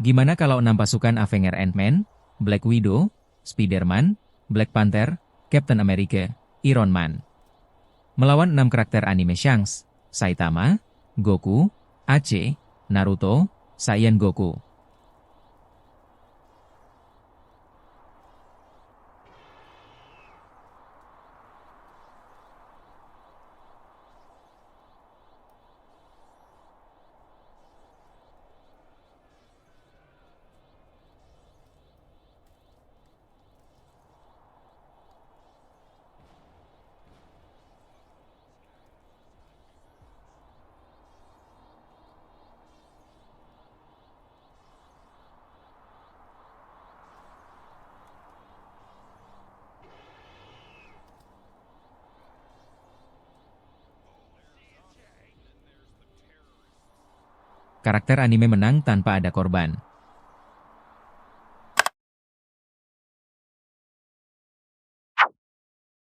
Gimana kalau 6 pasukan Avenger Ant-Man, Black Widow, Spider-Man, Black Panther, Captain America, Iron Man. Melawan 6 karakter anime Shanks, Saitama, Goku, Ace, Naruto, Saiyan Goku. Karakter anime menang tanpa ada korban.